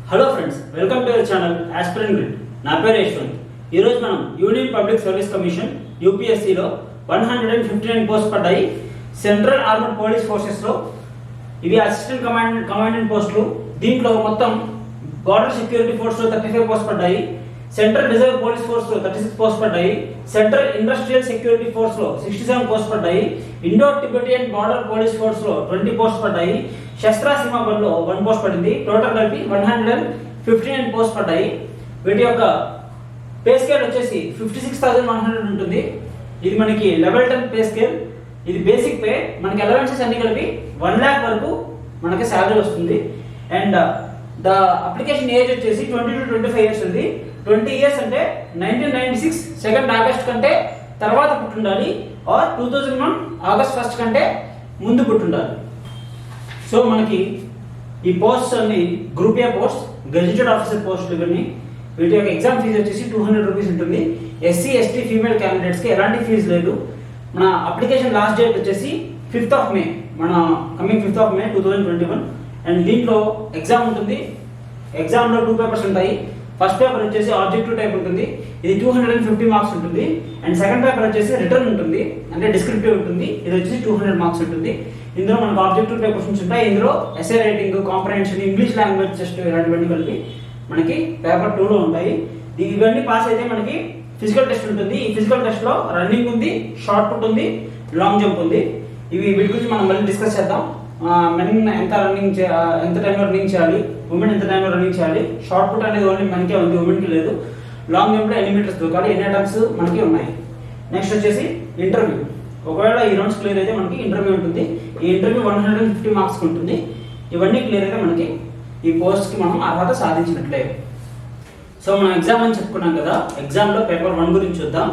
Hello friends, welcome to our channel aspirant grid. నా పేరు యశ్వంత్. ఈరోజు మనం యూనియన్ పబ్లిక్ సర్వీస్ కమిషన్ యూపీఎస్సీలో 159 పోస్ట్ పడ్డాయి. సెంట్రల్ ఆర్మడ్ పోలీస్ ఫోర్సెస్లో ఇవి అసిస్టెంట్ కమాండెంట్ పోస్టులు. దీంట్లో మొత్తం బార్డర్ సెక్యూరిటీ ఫోర్స్లో 35 పోస్ట్ పడ్డాయి. సెంట్రల్ రిజర్వ్ పోలీస్ ఫోర్స్లో 36 పోస్ట్ పడ్డాయి. సెంట్రల్ ఇండస్ట్రియల్ సెక్యూరిటీ ఫోర్స్లో 67 పోస్ట్ పడ్డాయి. ఇండో టిబెటియన్ బార్డర్ పోలీస్ ఫోర్స్లో 20 పోస్ట్ పడ్డాయి. శస్త్ర సీమా బల్లో 1 పోస్ట్ పడింది. టోటల్ కలిపి 159 పోస్ట్ పడ్డాయి. వీటి యొక్క పే స్కేల్ వచ్చేసి 56,100 ఉంటుంది. ఇది మనకి లెవెల్ 10 పే స్కేల్. ఇది బేసిక్ పే. మనకి అలవెన్సెస్ అన్ని కలిపి 1 lakh వరకు మనకి శాలరీ వస్తుంది. అండ్ ద అప్లికేషన్ ఏజ్ వచ్చేసి 20 to 25 ఇయర్స్ ఉంది. 20 ఇయర్స్ అంటే 1996 2nd ఆగస్ట్ కంటే తర్వాత పుట్టుండాలి, ఆర్ 2001 ఆగస్ట్ 1st కంటే ముందు పుట్టుండాలి. సో మనకి ఈ పోస్ట్ అన్ని group A post, gazetted officer post ఇవన్నీ. వీటి యొక్క ఎగ్జామ్ ఫీజు వచ్చేసి 200 రూపీస్ ఉంటుంది. ఎస్సీ ఎస్టీ ఫీమేల్ క్యాండిడేట్స్కి ఎలాంటి ఫీజు లేదు. మన అప్లికేషన్ లాస్ట్ డేట్ వచ్చేసి 5th of May, మన coming 5th of May 2021. And దీంట్లో ఎగ్జామ్ ఉంటుంది. ఎగ్జామ్లో 2 పేపర్స్ ఉంటాయి. ఫస్ట్ పేపర్ వచ్చేసి ఆబ్జెక్టివ్ టైప్ ఉంటుంది. ఇది 250 మార్క్స్ ఉంటుంది. అండ్ సెకండ్ పేపర్ వచ్చేసి రిటర్న్ ఉంటుంది, అంటే డిస్క్రిప్టివ్ ఉంటుంది. ఇది వచ్చేసి 200 మార్క్స్ ఉంటుంది. ఇందులో మనకు ఆబ్జెక్టివ్ టైప్ క్వశ్చన్స్ ఉంటాయి. ఇందులో essay writing, comprehension, English language test ఇలాంటివన్నీ కలిపి మనకి పేపర్ 2లో ఉంటాయి. ఇవన్నీ పాస్ అయితే మనకి ఫిజికల్ టెస్ట్ ఉంటుంది. ఈ ఫిజికల్ టెస్ట్ లో రన్నింగ్ ఉంది, షార్ట్ పుట్ ఉంది, లాంగ్ జంప్ ఉంది. వీటి గురించి మనం మళ్ళీ డిస్కస్ చేద్దాం. మెన్ ఎంత టైంలో రన్నింగ్ చేయాలి, ఉమెన్ ఎంత టైంలో రన్నింగ్ చేయాలి. షార్ట్ పుట్ అనేది ఓన్లీ మనకే ఉంది, ఉమెన్కి లేదు. లాంగ్ జంప్ లో ఎన్ని మీటర్స్ దూకాలి, ఎన్ని అటెంప్ట్స్ మనకి ఉన్నాయి. నెక్స్ట్ వచ్చేసి ఇంటర్వ్యూ. ఒకవేళ ఈ రౌండ్స్ క్లియర్ అయితే మనకి ఇంటర్వ్యూ ఉంటుంది. ఈ ఇంటర్వ్యూ 150 మార్క్స్ ఉంటుంది. ఇవన్నీ క్లియర్ అయితే మనకి ఈ పోస్ట్ కి మనం అర్హత సాధించినట్లే. సో మనం ఎగ్జామ్ అని చెప్పుకున్నాం కదా. ఎగ్జామ్ లో పేపర్ 1 గురించి చూద్దాం.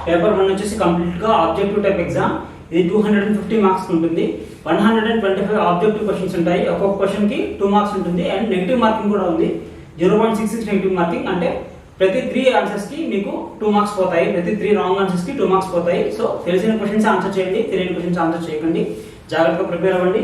పేపర్ 1 వచ్చేసి కంప్లీట్ గా ఆబ్జెక్టివ్ టైప్ ఎగ్జామ్. ఇది 250 మార్క్స్ ఉంటుంది. 125 ఆబ్జెక్టివ్ క్వశ్చన్స్ ఉంటాయి. ఒక్కొక్క క్వశ్చన్ కి 2 మార్క్స్ ఉంటుంది. అండ్ నెగిటివ్ మార్కింగ్ కూడా ఉంది. 0.66 నెగిటివ్ మార్కింగ్, అంటే ప్రతి 3 ఆన్సర్స్ కి మీకు 2 మార్క్స్ పోతాయి. ప్రతి 3 రాంగ్ ఆన్సర్స్ కి 2 మార్క్స్ పోతాయి. సో తెలిసిన క్వశ్చన్స్ ఆన్సర్ చేయండి, తెలియని క్వశ్చన్స్ ఆన్సర్ చేయకండి. జాగ్రత్తగా ప్రిపేర్ అవ్వండి.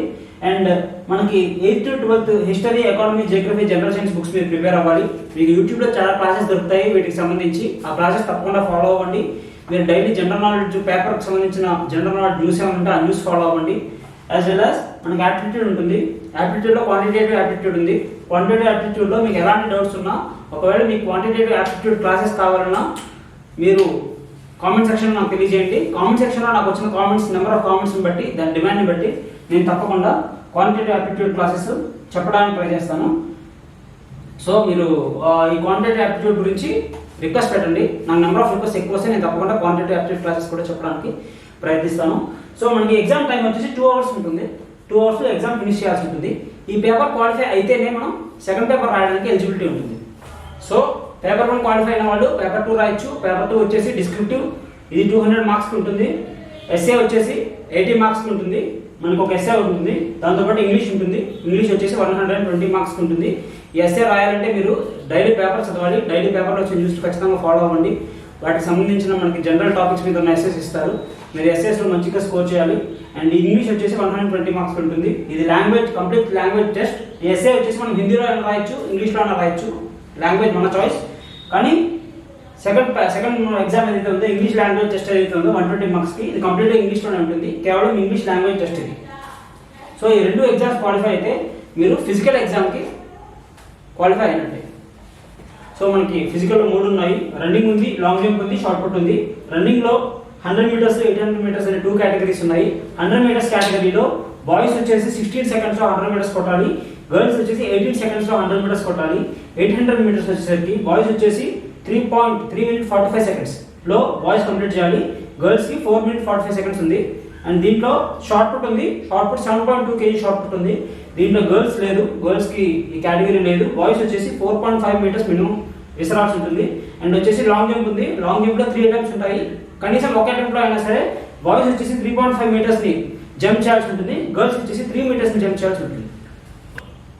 అండ్ మనకి 8th to 12th history, economy, Geography, general science books మీరు ప్రిపేర్ అవ్వాలి. మీకు యూట్యూబ్ లో చాలా క్లాసెస్ దొరుకుతాయి వీటికి సంబంధించి. ఆ క్లాసెస్ తప్పకుండా ఫాలో అవ్వండి. మీరు డైలీ జనరల్ నాలెడ్జ్ పేపర్కి సంబంధించిన జనరల్ నాలెడ్జ్ న్యూస్ ఏమంటే ఆ న్యూస్ ఫాలో అవ్వండి. యాజ్ వెల్ యాజ్ మనకి యాప్టిట్యూడ్ ఉంటుంది. యాప్టిట్యూడ్లో క్వాంటిటేటివ్ యాప్టిట్యూడ్ ఉంది. క్వాంటిటేటివ్ యాప్టిట్యూడ్లో మీకు ఎలాంటి డౌట్స్ ఉన్నా, ఒకవేళ మీకు క్వాంటిటేటివ్ యాప్టిట్యూడ్ క్లాసెస్ కావాలన్నా మీరు కామెంట్ సెక్షన్ నాకు తెలియజేయండి. కామెంట్ సెక్షన్లో నాకు వచ్చిన కామెంట్స్, నెంబర్ ఆఫ్ కామెంట్స్ని బట్టి, దాని డిమాండ్ని బట్టి నేను తప్పకుండా క్వాంటిటేటివ్ యాప్టిట్యూడ్ క్లాసెస్ చెప్పడానికి ట్రై చేస్తాను. సో మీరు ఈ క్వాంటిటేటివ్ యాప్టిట్యూడ్ గురించి రిక్వెస్ట్ పెట్టండి. నాకు నెంబర్ ఆఫ్ రిక్వెస్ట్ ఎక్కువ వస్తే నేను తప్పకుండా క్వాంటిటేటివ్ యాప్టిట్యూడ్ క్లాసెస్ కూడా చెప్పడానికి ప్రయత్నిస్తాను. సో మనకి ఎగ్జామ్ టైం వచ్చేసి 2 hours ఉంటుంది. 2 hours లో ఎగ్జామ్ ఫినిష్ చేయాల్సి ఉంటుంది. ఈ పేపర్ క్వాలిఫై అయితేనే మనం సెకండ్ పేపర్ రాయడానికి ఎలిజిబిలిటీ ఉంటుంది. సో పేపర్ 1 క్వాలిఫై అయిన వాళ్ళు పేపర్ 2 రాయొచ్చు. పేపర్ 2 వచ్చేసి డిస్క్రిప్టివ్, ఇది 200 మార్క్స్ ఉంటుంది. ఎస్ఏ వచ్చేసి 80 మార్క్స్ ఉంటుంది. మనకు ఒక ఎస్ఏ ఉంటుంది, దాంతోపాటు ఇంగ్లీష్ ఉంటుంది. ఇంగ్లీష్ వచ్చేసి 120 మార్క్స్ ఉంటుంది. ఈ ఎస్ఏ రాయాలంటే మీరు డైలీ పేపర్ చదవాలి. డైలీ పేపర్లో వచ్చే న్యూస్ ఖచ్చితంగా ఫాలో అవ్వండి. వాటికి సంబంధించిన మనకి జనరల్ టాపిక్స్ మీద ఉన్న ఎస్ఏస్ ఇస్తారు. మీరు ఎస్ఏస్లో మంచిగా స్కోర్ చేయాలి. అండ్ ఇంగ్లీష్ వచ్చేసి 120 మార్క్స్ ఉంటుంది. ఇది లాంగ్వేజ్, కంప్లీట్ లాంగ్వేజ్ టెస్ట్. ఈ ఎస్ఏ వచ్చేసి మనం హిందీలో అయినా రాయొచ్చు, ఇంగ్లీష్లో అయినా రాయొచ్చు. లాంగ్వేజ్ మన చాయిస్. కానీ సెకండ్ ఎగ్జామ్ ఏదైతే ఉందో, ఇంగ్లీష్ లాంగ్వేజ్ టెస్ట్ ఏదైతే ఉందో 120 మార్క్స్కి, ఇది కంప్లీట్గా ఇంగ్లీష్లోనే ఉంటుంది. కేవలం ఇంగ్లీష్ లాంగ్వేజ్ టెస్ట్ ఇది. సో ఈ 2 ఎగ్జామ్స్ క్వాలిఫై అయితే మీరు ఫిజికల్ ఎగ్జామ్కి క్వాలిఫై అయినట్టే. సో మనకి ఫిజికల్లో 3 ఉన్నాయి. రన్నింగ్ ఉంది, లాంగ్ జంప్ ఉంది, షార్ట్ పుట్ ఉంది. రన్నింగ్లో 100 మీటర్స్, 800 మీటర్స్ అనే 2 కేటగిరీస్ ఉన్నాయి. 100 మీటర్స్ కేటగిరీలో బాయ్స్ వచ్చేసి 16 సెకండ్స్లో 100 మీటర్స్ కొట్టాలి. గర్ల్స్ వచ్చేసి 18 సెకండ్స్లో 100 మీటర్స్ కొట్టాలి. 800 మీటర్స్ వచ్చేసరికి బాయ్స్ వచ్చేసి 3 minutes 45 secondsలో బాయ్స్ కంప్లీట్ చేయాలి. గర్ల్స్కి 4 minutes 45 seconds ఉంది. అండ్ దీంట్లో షార్ట్ పుట్ ఉంది. Shot put 7.2 kg shot put ఉంది. దీంట్లో గర్ల్స్ లేదు, గర్ల్స్కి ఈ కేటగిరీ లేదు. బాయ్స్ వచ్చేసి 4.5 meters మినిమం విసరాల్సి ఉంటుంది. అండ్ వచ్చేసి లాంగ్ జంప్ ఉంది. లాంగ్ జంప్లో 3 attempts ఉంటాయి. కనీసం ఒక అటెంప్ట్లో అయినా సరే బాయ్స్ వచ్చేసి 3.5 metersని జంప్ చేయాల్సి ఉంటుంది. గర్ల్స్ వచ్చేసి 3 metersని జంప్ చేయాల్సి ఉంటుంది.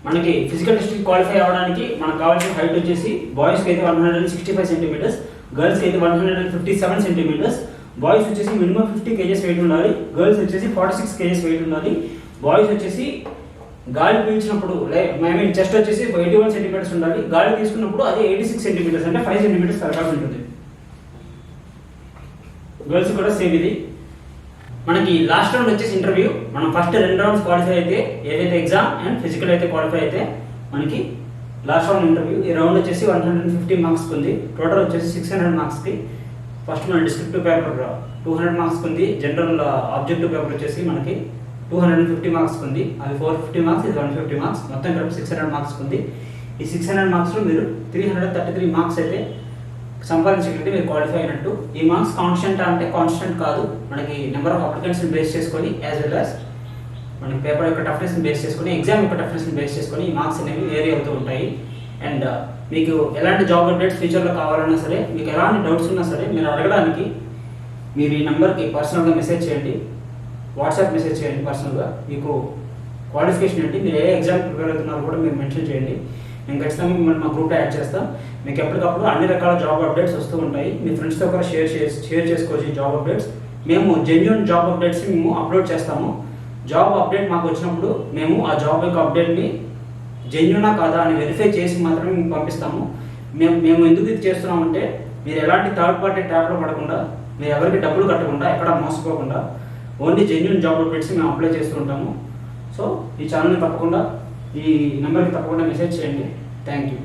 మనకి ఫిజికల్ టెస్ట్కి క్వాలిఫై అవ్వడానికి మనకు కావాల్సిన హైట్ వచ్చేసి బాయ్స్కి అయితే 165 centimeters, గర్ల్స్కి అయితే 157 centimeters. బాయ్స్ వచ్చేసి మినిమం 50 kgs వెయిట్ ఉండాలి. గర్ల్స్ వచ్చేసి 46 kgs వెయిట్ ఉండాలి. బాయ్స్ వచ్చేసి గాలి పీల్చినప్పుడు చెస్ట్ వచ్చేసి 81 సెంటీమీటర్స్ ఉండాలి, గాలి తీసుకున్నప్పుడు అది 86 సెంటీమీటర్స్ అంటే 5 సెంటీమీటర్స్ తగ్గాల్సి ఉంటుంది. గర్ల్స్ కూడా సేమ్ ఇది. మనకి లాస్ట్ రౌండ్ వచ్చేసి ఇంటర్వ్యూ. మనం ఫస్ట్ 2 రౌండ్స్ క్వాలిఫై అయితే, ఏదైతే ఎగ్జామ్ అండ్ ఫిజికల్ అయితే క్వాలిఫై అయితే మనకి లాస్ట్ రౌండ్ ఇంటర్వ్యూ. ఈ రౌండ్ వచ్చేసి 150 మార్క్స్కి ఉంది. టోటల్ వచ్చేసి 600 మార్క్స్కి. ఫస్ట్ మన డిస్క్రిప్టివ్ పేపర్ 200 మార్క్స్కి ఉంది. జనరల్ ఆబ్జెక్టివ్ పేపర్ వచ్చేసి మనకి 250 మార్క్స్కి ఉంది. అది 450 మార్క్స్, ఇది 150 మార్క్స్, మొత్తం కలిపి 600 మార్క్స్కి ఉంది. ఈ 600 మార్క్స్లో మీరు 333 మార్క్స్ అయితే సంపాదించగలిగితే మీరు క్వాలిఫై అయినట్టు. ఈ మార్క్స్ కాన్స్టెంట్ అంటే కాన్స్టెంట్ కాదు, మనకి నెంబర్ ఆఫ్ అప్లికెంట్స్ని బేస్ చేసుకొని యాజ్ వెల్ యాజ్ మనకి పేపర్ యొక్క టఫ్నెస్ని బేస్ చేసుకొని, ఎగ్జామ్ యొక్క టఫ్నెస్ని బేస్ చేసుకొని ఈ మార్క్స్ అనేవి వేరీ అవుతూ ఉంటాయి. అండ్ మీకు ఎలాంటి జాబ్ అప్డేట్స్ ఫ్యూచర్లో కావాలన్నా సరే, మీకు ఎలాంటి డౌట్స్ ఉన్నా సరే మీరు అడగడానికి మీరు ఈ నెంబర్కి పర్సనల్గా మెసేజ్ చేయండి, వాట్సాప్ మెసేజ్ చేయండి పర్సనల్గా. మీకు క్వాలిఫికేషన్ ఏంటి, మీరు ఏ ఎగ్జామ్ ప్రిపేర్ అవుతున్నారో కూడా మీరు మెన్షన్ చేయండి. నేను ఖచ్చితంగా మిమ్మల్ని మా గ్రూప్లో యాడ్ చేస్తాం. మీకు ఎప్పటికప్పుడు అన్ని రకాల జాబ్ అప్డేట్స్ వస్తూ ఉంటాయి. మీ ఫ్రెండ్స్తో కూడా షేర్ చేసుకోవచ్చు ఈ జాబ్ అప్డేట్స్. మేము జెన్యూన్ జాబ్ అప్డేట్స్ మేము అప్లోడ్ చేస్తాము. జాబ్ అప్డేట్ మాకు వచ్చినప్పుడు మేము ఆ జాబ్ యొక్క అప్డేట్ని జెన్యూనా కాదా అని వెరిఫై చేసి మాత్రమే మేము పంపిస్తాము. మేము ఎందుకు ఇది చేస్తున్నామంటే మీరు ఎలాంటి థర్డ్ పార్టీ ట్యాప్లో పడకుండా, మీరు ఎవరికి డబ్బులు కట్టకుండా, ఎక్కడ మోసపోకుండా ఓన్లీ జెన్యూన్ జాబ్ అప్డేట్స్ మేము అప్లై చేస్తూ ఉంటాము. సో ఈ ఛానల్ని తప్పకుండా, ఈ నెంబర్కి తప్పకుండా మెసేజ్ చేయండి. Thank you.